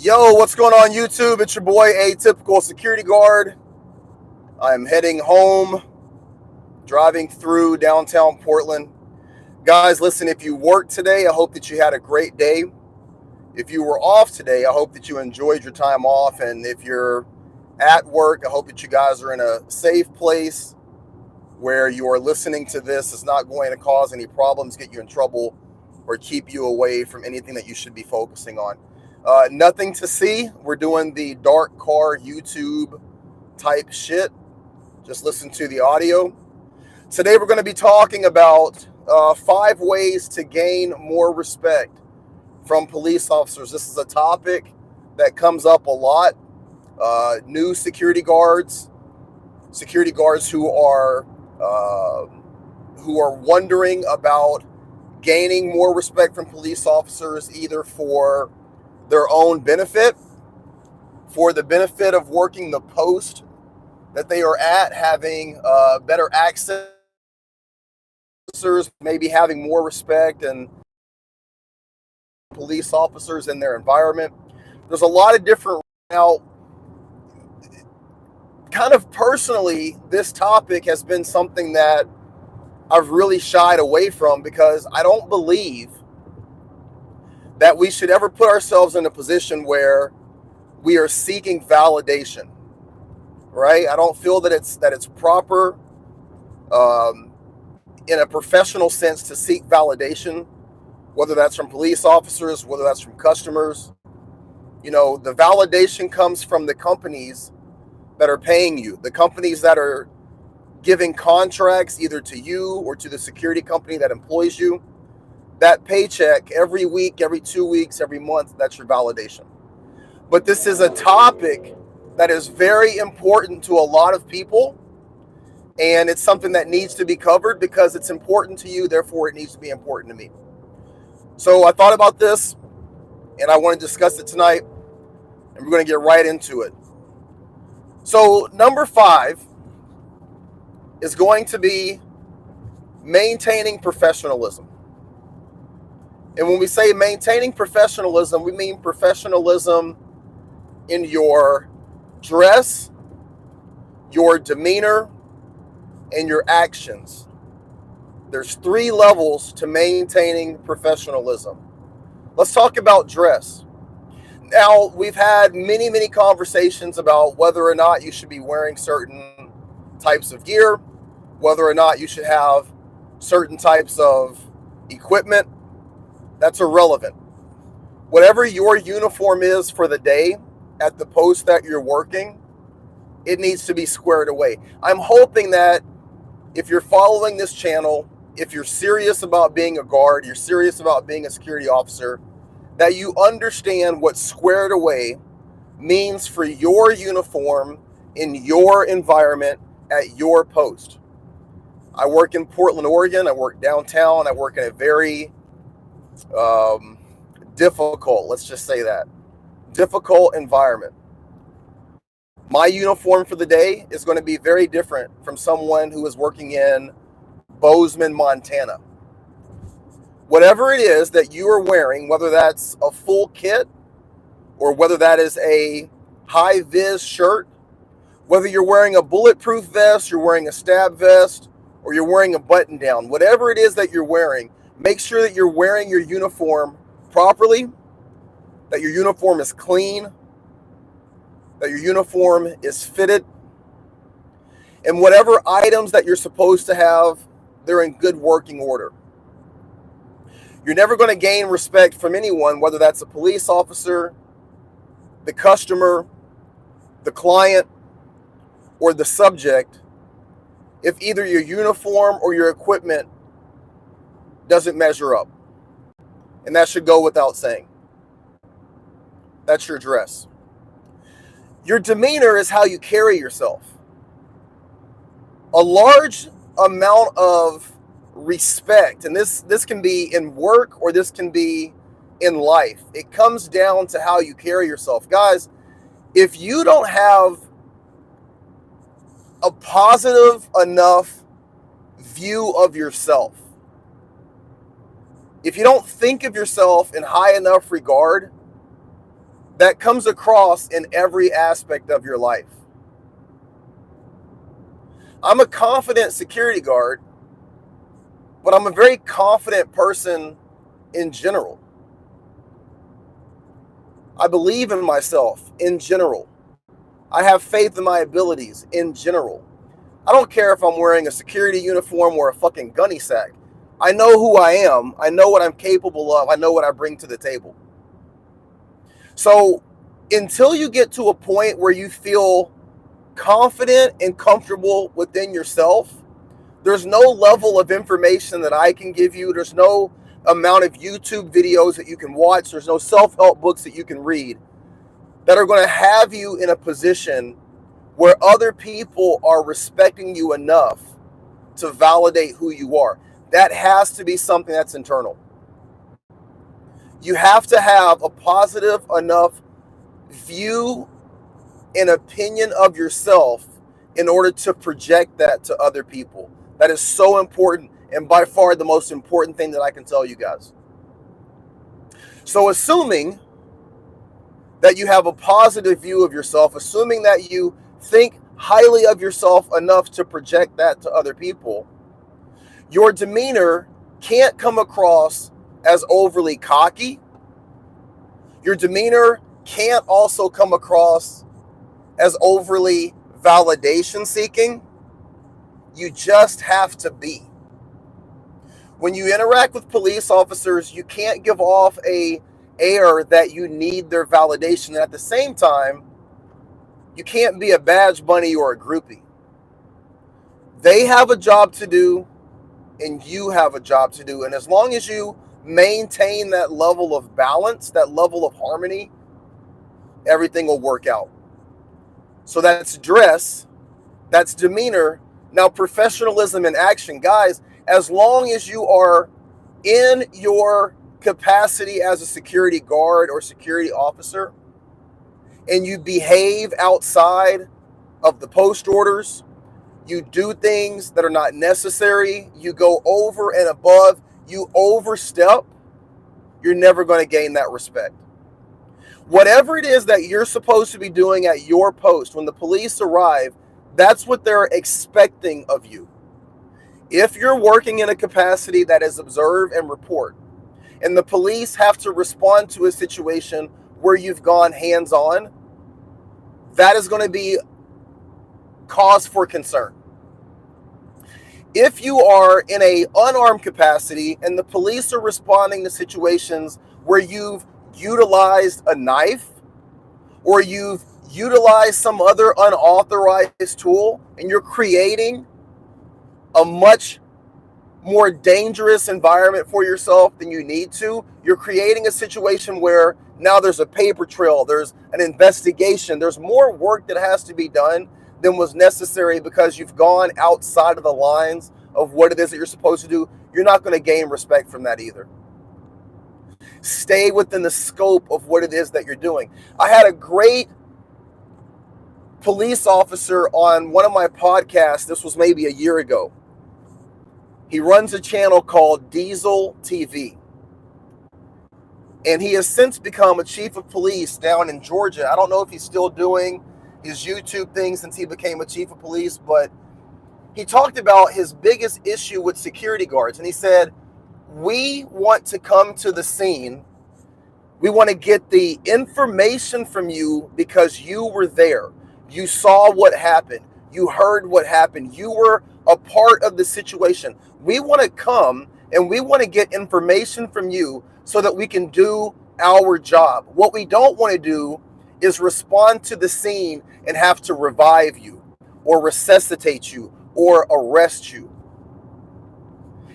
Yo, what's going on YouTube? It's your boy, Atypical Security Guard. I'm heading home, driving through downtown Portland. Guys, listen, if you worked today, I hope that you had a great day. If you were off today, I hope that you enjoyed your time off. And if you're at work, I hope that you guys are in a safe place where you are listening to this. It's not going to cause any problems, get you in trouble, or keep you away from anything that you should be focusing on. Nothing to see. We're doing the dark car YouTube type shit. Just listen to the audio. Today we're going to be talking about 5 ways to gain more respect from police officers. This is a topic that comes up a lot. New security guards who are wondering about gaining more respect from police officers, either for their own benefit, for the benefit of working the post that they are at, having better access, maybe having more respect and police officers in their environment. There's a lot of different. Now, kind of personally, this topic has been something that I've really shied away from, because I don't believe that we should ever put ourselves in a position where we are seeking validation, right? I don't feel that it's proper in a professional sense to seek validation, whether that's from police officers, whether that's from customers. You know, the validation comes from the companies that are paying you, the companies that are giving contracts either to you or to the security company that employs you. That paycheck every week, every 2 weeks, every month, that's your validation. But this is a topic that is very important to a lot of people, and it's something that needs to be covered because it's important to you, therefore it needs to be important to me. So I thought about this, and I want to discuss it tonight, and we're going to get right into it. So number 5 is going to be maintaining professionalism. And when we say maintaining professionalism, we mean professionalism in your dress, your demeanor, and your actions. There's 3 levels to maintaining professionalism. Let's talk about dress. Now, we've had many conversations about whether or not you should be wearing certain types of gear, whether or not you should have certain types of equipment. That's irrelevant. Whatever your uniform is for the day at the post that you're working, it needs to be squared away. I'm hoping that if you're following this channel, if you're serious about being a guard, you're serious about being a security officer, that you understand what squared away means for your uniform in your environment at your post. I work in Portland, Oregon. I work downtown. I work in a very difficult, let's just say that, difficult environment. My uniform for the day is going to be very different from someone who is working in Bozeman, Montana. Whatever it is that you are wearing, whether that's a full kit or whether that is a high-vis shirt, whether you're wearing a bulletproof vest, you're wearing a stab vest, or you're wearing a button-down, whatever it is that you're wearing, make sure that you're wearing your uniform properly, that your uniform is clean, that your uniform is fitted, and whatever items that you're supposed to have, they're in good working order. You're never going to gain respect from anyone, whether that's a police officer, the customer, the client, or the subject, if either your uniform or your equipment doesn't measure up. And that should go without saying. That's your dress. Your demeanor is how you carry yourself. A large amount of respect, and this can be in work or this can be in life, it comes down to how you carry yourself. Guys, if you don't have a positive enough view of yourself, if you don't think of yourself in high enough regard, that comes across in every aspect of your life. I'm a confident security guard, but I'm a very confident person in general. I believe in myself in general. I have faith in my abilities in general. I don't care if I'm wearing a security uniform or a fucking gunny sack. I know who I am. I know what I'm capable of. I know what I bring to the table. So until you get to a point where you feel confident and comfortable within yourself, there's no level of information that I can give you. There's no amount of YouTube videos that you can watch. There's no self-help books that you can read that are going to have you in a position where other people are respecting you enough to validate who you are. That has to be something that's internal. You have to have a positive enough view and opinion of yourself in order to project that to other people. That is so important, and by far the most important thing that I can tell you guys. So assuming that you have a positive view of yourself, assuming that you think highly of yourself enough to project that to other people, your demeanor can't come across as overly cocky. Your demeanor can't also come across as overly validation seeking. You just have to be. When you interact with police officers, you can't give off a air that you need their validation. And at the same time, you can't be a badge bunny or a groupie. They have a job to do, and you have a job to do. And as long as you maintain that level of balance, that level of harmony, everything will work out. So that's dress, that's demeanor. Now, professionalism in action. Guys, as long as you are in your capacity as a security guard or security officer, and you behave outside of the post orders, you do things that are not necessary, you go over and above, you overstep, you're never going to gain that respect. Whatever it is that you're supposed to be doing at your post, when the police arrive, that's what they're expecting of you. If you're working in a capacity that is observe and report, and the police have to respond to a situation where you've gone hands-on, that is going to be cause for concern. If you are in an unarmed capacity and the police are responding to situations where you've utilized a knife or you've utilized some other unauthorized tool and you're creating a much more dangerous environment for yourself than you need to, you're creating a situation where now there's a paper trail, there's an investigation, there's more work that has to be done than was necessary because you've gone outside of the lines of what it is that you're supposed to do. You're not going to gain respect from that either. Stay within the scope of what it is that you're doing. I had a great police officer on one of my podcasts. This was maybe a year ago. He runs a channel called Diesel TV. And he has since become a chief of police down in Georgia. I don't know if he's still doing his YouTube thing since he became a chief of police, but he talked about his biggest issue with security guards. And he said, we want to come to the scene. We want to get the information from you because you were there. You saw what happened. You heard what happened. You were a part of the situation. We want to come and we want to get information from you so that we can do our job. What we don't want to do is respond to the scene and have to revive you or resuscitate you or arrest you.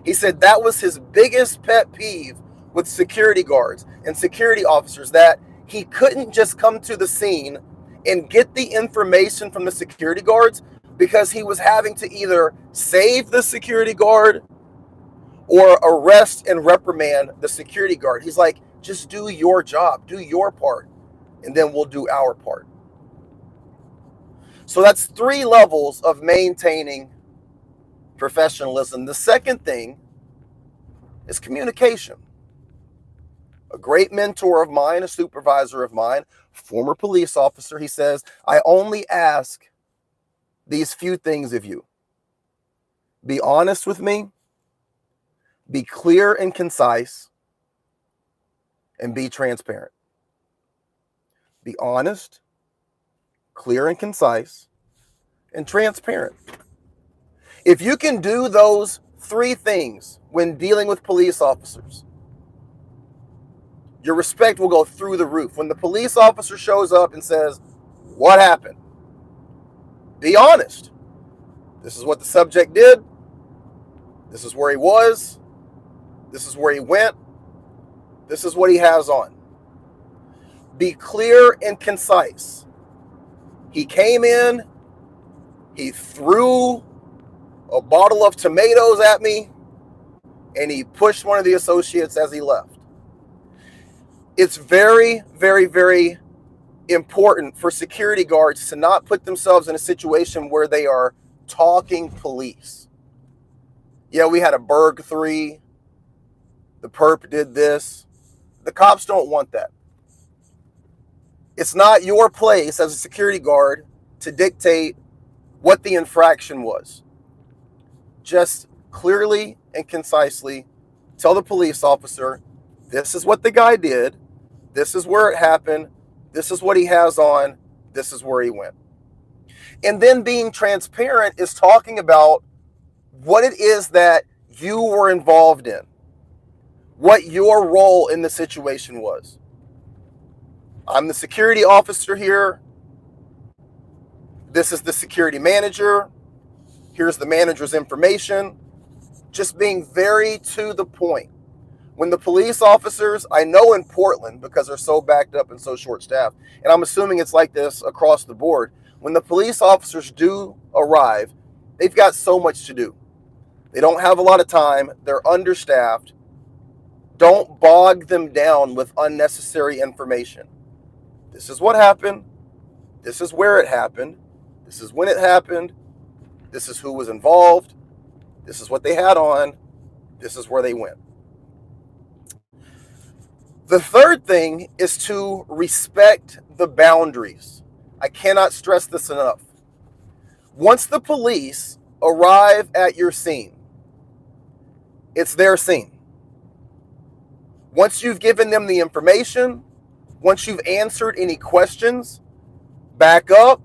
He said that was his biggest pet peeve with security guards and security officers, that he couldn't just come to the scene and get the information from the security guards because he was having to either save the security guard or arrest and reprimand the security guard. He's like, just do your job, do your part, and then we'll do our part. So that's 3 levels of maintaining professionalism. The second thing is communication. a great mentor of mine, a supervisor of mine, former police officer, he says, I only ask these few things of you. Be honest with me, be clear and concise, and be transparent. Be honest, clear and concise, and transparent. If you can do those three things when dealing with police officers, your respect will go through the roof. When the police officer shows up and says, what happened? Be honest. This is what the subject did. This is where he was. This is where he went. This is what he has on. Be clear and concise. He came in, he threw a bottle of tomatoes at me, and he pushed one of the associates as he left. It's very, very, very important for security guards to not put themselves in a situation where they are talking police. Yeah, we had a Berg 3. The perp did this. The cops don't want that. It's not your place as a security guard to dictate what the infraction was. Just clearly and concisely tell the police officer, this is what the guy did. This is where it happened. This is what he has on. This is where he went. And then being transparent is talking about what it is that you were involved in, what your role in the situation was. I'm the security officer here. This is the security manager. Here's the manager's information. Just being very to the point. When the police officers, I know in Portland, because they're so backed up and so short-staffed, and I'm assuming it's like this across the board, when the police officers do arrive, they've got so much to do. They don't have a lot of time. They're understaffed. Don't bog them down with unnecessary information. This is what happened. This is where it happened. This is when it happened. This is who was involved. This is what they had on. This is where they went. The third thing is to respect the boundaries. I cannot stress this enough. Once the police arrive at your scene, it's their scene. Once you've given them the information, once you've answered any questions, back up,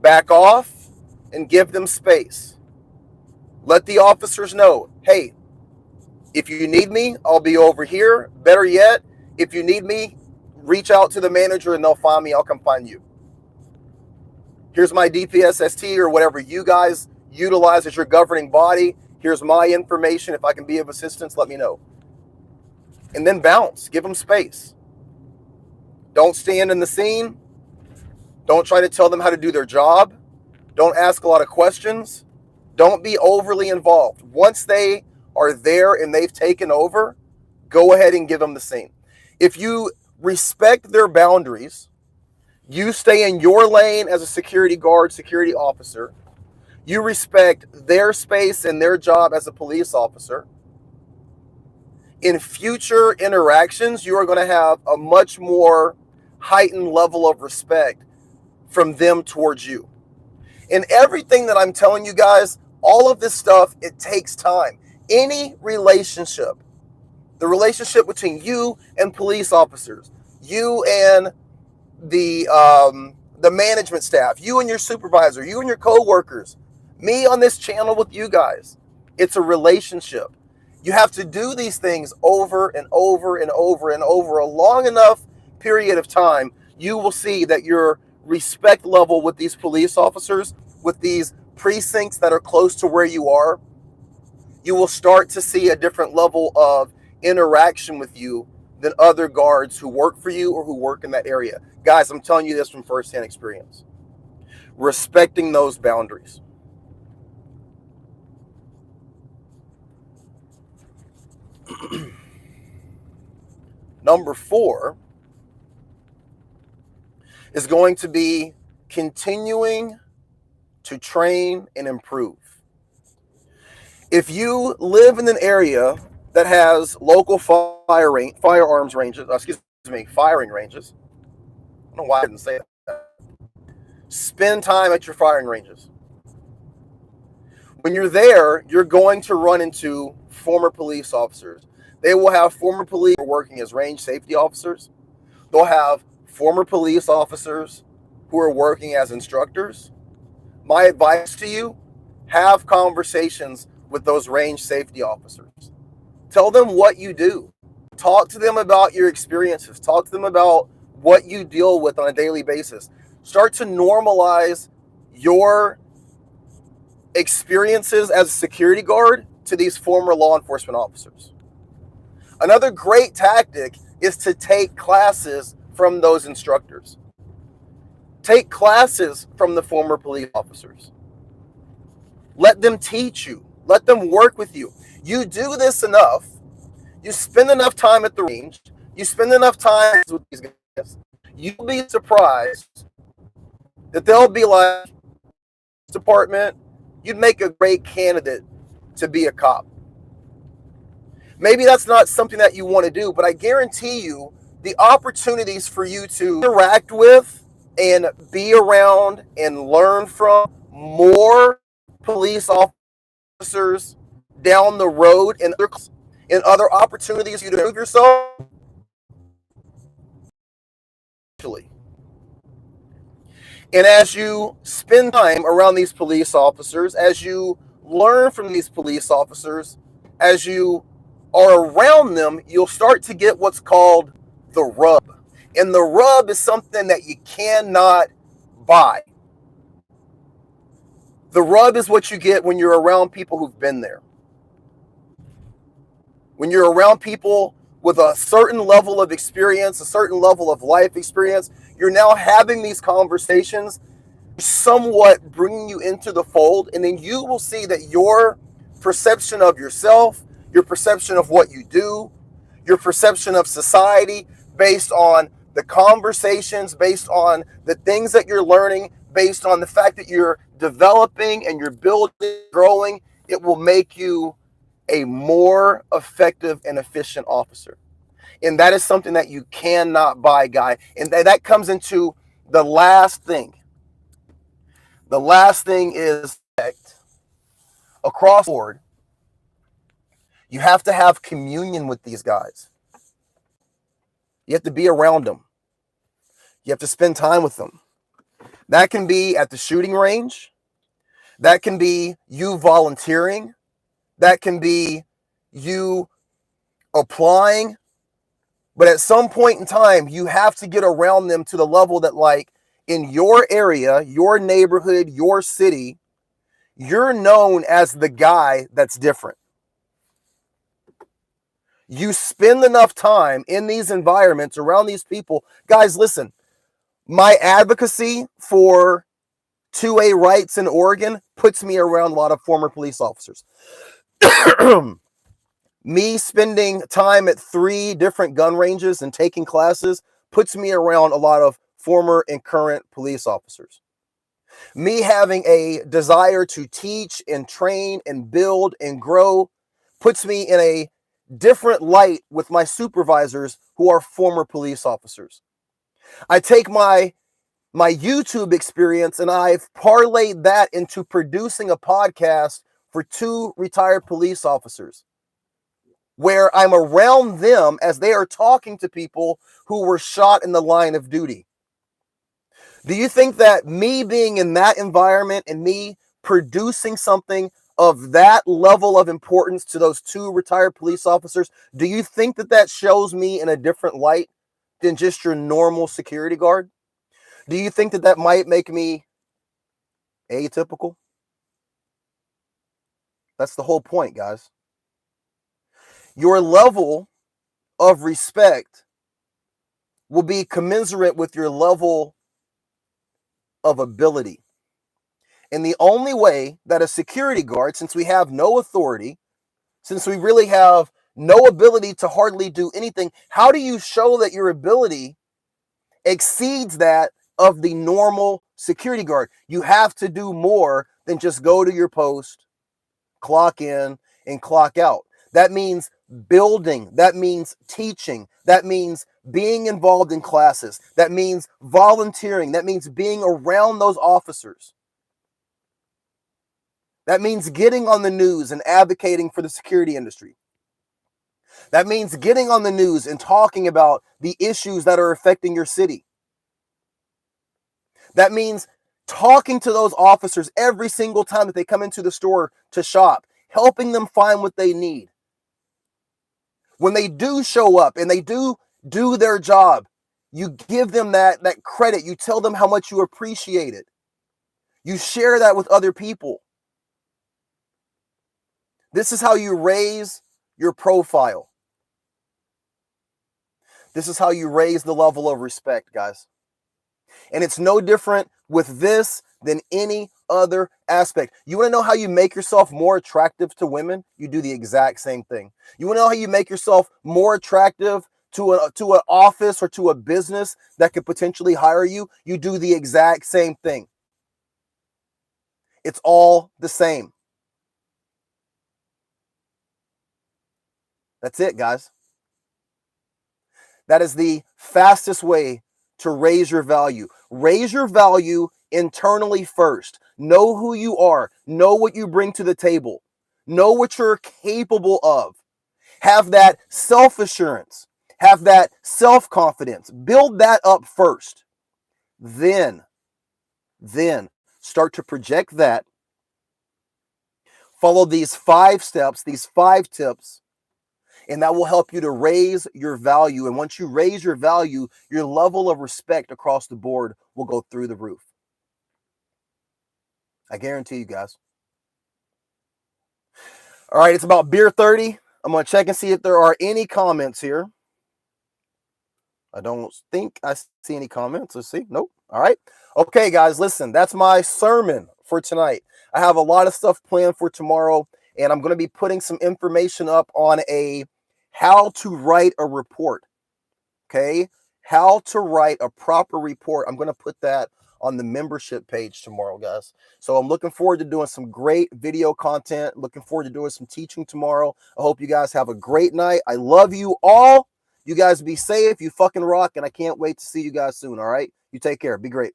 back off, and give them space. Let the officers know, hey, if you need me, I'll be over here. Better yet, if you need me, reach out to the manager and they'll find me. I'll come find you. Here's my DPSST or whatever you guys utilize as your governing body. Here's my information. If I can be of assistance, let me know. And then bounce. Give them space. Don't stand in the scene. Don't try to tell them how to do their job. Don't ask a lot of questions. Don't be overly involved. Once they are there and they've taken over, go ahead and give them the scene. If you respect their boundaries, you stay in your lane as a security guard, security officer, you respect their space and their job as a police officer, in future interactions, you are going to have a much more heightened level of respect from them towards you. And everything that I'm telling you guys, all of this stuff, it takes time. Any relationship, the relationship between you and police officers, you and the management staff, you and your supervisor, you and your coworkers, me on this channel with you guys, it's a relationship. You have to do these things over and over and over and over a long enough period of time. You will see that your respect level with these police officers, with these precincts that are close to where you are, you will start to see a different level of interaction with you than other guards who work for you or who work in that area. Guys, I'm telling you this from firsthand experience. Respecting those boundaries. Number 4 is going to be continuing to train and improve. If you live in an area that has local firearms ranges, firing ranges. I don't know why I didn't say that. Spend time at your firing ranges. When you're there, you're going to run into former police officers. They will have former police working as range safety officers. They'll have former police officers who are working as instructors. My advice to you, have conversations with those range safety officers. Tell them what you do. Talk to them about your experiences. Talk to them about what you deal with on a daily basis. Start to normalize your experiences as a security guard to these former law enforcement officers. Another great tactic is to take classes from those instructors. Take classes from the former police officers. Let them teach you. Let them work with you. You do this enough. You spend enough time at the range. You spend enough time with these guys. You'll be surprised that they'll be like, department, you'd make a great candidate to be a cop. Maybe that's not something that you want to do, but I guarantee you the opportunities for you to interact with and be around and learn from more police officers down the road and other opportunities you to improve yourself. And as you spend time around these police officers, as you learn from these police officers, as you are around them, you'll start to get what's called the rub. And the rub is something that you cannot buy. The rub is what you get when you're around people who've been there. When you're around people with a certain level of experience, a certain level of life experience, you're now having these conversations, somewhat bringing you into the fold, and then you will see that your perception of yourself, your perception of what you do, your perception of society, based on the conversations, based on the things that you're learning, based on the fact that you're developing and you're building, growing, it will make you a more effective and efficient officer. And that is something that you cannot buy, guy. And that comes into the last thing. The last thing is across the board, you have to have communion with these guys. You have to be around them. You have to spend time with them. That can be at the shooting range. That can be you volunteering. That can be you applying. But at some point in time, you have to get around them to the level that, like, in your area, your neighborhood, your city, you're known as the guy that's different. You spend enough time in these environments around these people. Guys, listen, my advocacy for 2A rights in Oregon puts me around a lot of former police officers. Me spending time at 3 different gun ranges and taking classes puts me around a lot of former and current police officers. Me having a desire to teach and train and build and grow puts me in a different light with my supervisors who are former police officers. I take my YouTube experience and I've parlayed that into producing a podcast for 2 retired police officers, where I'm around them as they are talking to people who were shot in the line of duty. Do you think that me being in that environment and me producing something of that level of importance to those 2 retired police officers, do you think that that shows me in a different light than just your normal security guard? Do you think that that might make me atypical? That's the whole point, guys. Your level of respect will be commensurate with your level of ability. And the only way that a security guard, since we have no authority, since we really have no ability to hardly do anything, how do you show that your ability exceeds that of the normal security guard? You have to do more than just go to your post, clock in, and clock out. That means building. That means teaching. That means being involved in classes. That means volunteering. That means being around those officers. That means getting on the news and advocating for the security industry. That means getting on the news and talking about the issues that are affecting your city. That means talking to those officers every single time that they come into the store to shop, helping them find what they need. When they do show up and they do their job, you give them that credit. You tell them how much you appreciate it. You share that with other people. This is how you raise your profile. This is how you raise the level of respect, guys. And it's no different with this than any other aspect. You want to know how you make yourself more attractive to women? You do the exact same thing. You want to know how you make yourself more attractive to an office or to a business that could potentially hire you? You do the exact same thing. It's all the same. That's it, guys. That is the fastest way to raise your value. Raise your value internally first. Know who you are. Know what you bring to the table. Know what you're capable of. Have that self-assurance. Have that self-confidence. Build that up first. Then start to project that. Follow these 5 steps, these 5 tips, and that will help you to raise your value. And once you raise your value, your level of respect across the board will go through the roof. I guarantee you guys. All right, it's about beer 30. I'm going to check and see if there are any comments here. I don't think I see any comments. Let's see. Nope. All right. Okay, guys, listen, that's my sermon for tonight. I have a lot of stuff planned for tomorrow, and I'm going to be putting some information up on how to write a report. Okay? How to write a proper report. I'm going to put that on the membership page tomorrow, guys. So I'm looking forward to doing some great video content. Looking forward to doing some teaching tomorrow. I hope you guys have a great night. I love you all. You guys be safe. You fucking rock. And I can't wait to see you guys soon. All right? You take care. Be great.